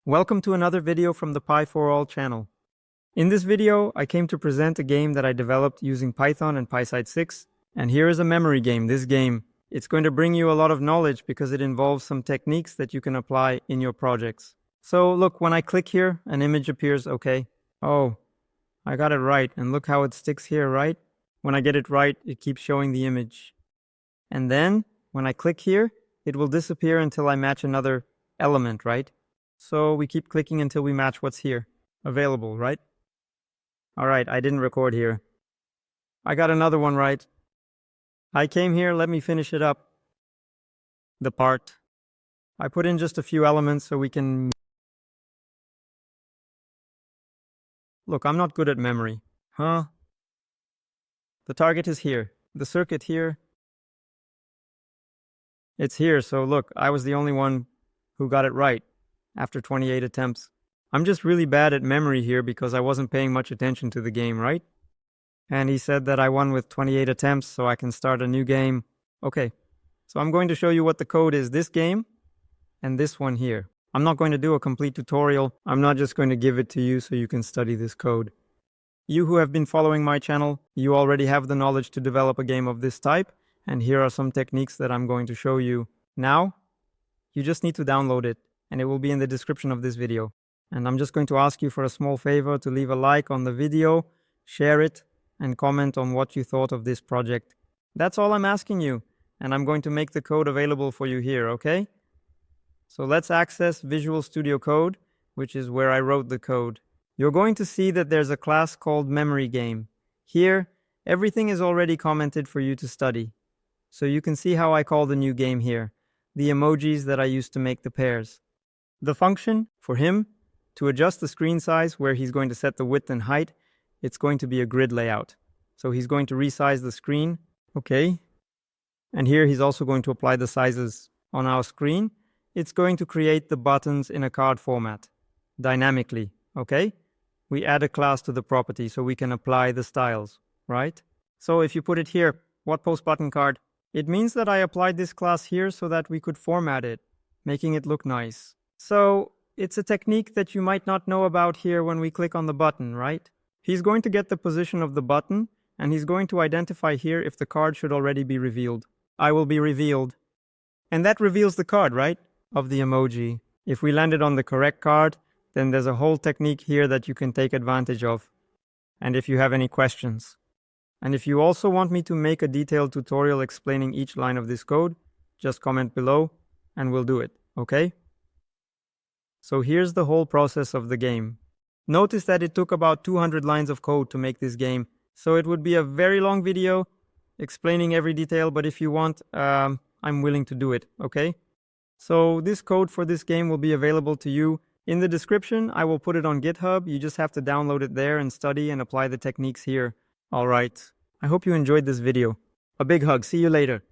Welcome to another video from the Pi4All channel. In this video, I came to present a game that I developed using Python and PySide6, and here is a memory game. This game, it's going to bring you a lot of knowledge because it involves some techniques that you can apply in your projects. So look, when I click here, an image appears, okay. Oh, I got it right, and look how it sticks here, right? When I get it right, it keeps showing the image. And then, when I click here, it will disappear until I match another element, right? So we keep clicking until we match what's here. Available, right? Alright, I didn't record here. I got another one right. I came here, let me finish it up. The part. I put in just a few elements so we can... Look, I'm not good at memory. Huh? The target is here. The circuit here. It's here, so look, I was the only one who got it right after 28 attempts. I'm just really bad at memory here because I wasn't paying much attention to the game, right? And he said that I won with 28 attempts, so I can start a new game. Okay, so I'm going to show you what the code is this game and this one here. I'm not going to do a complete tutorial. I'm not just going to give it to you so you can study this code. You who have been following my channel, you already have the knowledge to develop a game of this type, and here are some techniques that I'm going to show you now. You just need to download it, and it will be in the description of this video. And I'm just going to ask you for a small favor to leave a like on the video, share it, and comment on what you thought of this project. That's all I'm asking you, and I'm going to make the code available for you here, okay? So let's access Visual Studio Code, which is where I wrote the code. You're going to see that there's a class called Memory Game. Here, everything is already commented for you to study. So you can see how I call the new game here, the emojis that I used to make the pairs. The function, for him, to adjust the screen size where he's going to set the width and height, it's going to be a grid layout. So he's going to resize the screen, okay? And here he's also going to apply the sizes on our screen. It's going to create the buttons in a card format, dynamically, okay? We add a class to the property so we can apply the styles, right? So if you put it here, what post button card? It means that I applied this class here so that we could format it, making it look nice. So it's a technique that you might not know about here when we click on the button, right? He's going to get the position of the button, and he's going to identify here if the card should already be revealed. I will be revealed. And that reveals the card, right? Of the emoji. If we landed on the correct card, then there's a whole technique here that you can take advantage of. And if you have any questions. And if you also want me to make a detailed tutorial explaining each line of this code, just comment below and we'll do it, okay? So here's the whole process of the game. Notice that it took about 200 lines of code to make this game, so it would be a very long video explaining every detail, but if you want, I'm willing to do it, okay? So this code for this game will be available to you in the description. I will put it on GitHub. You just have to download it there and study and apply the techniques here. Alright, I hope you enjoyed this video. A big hug, see you later.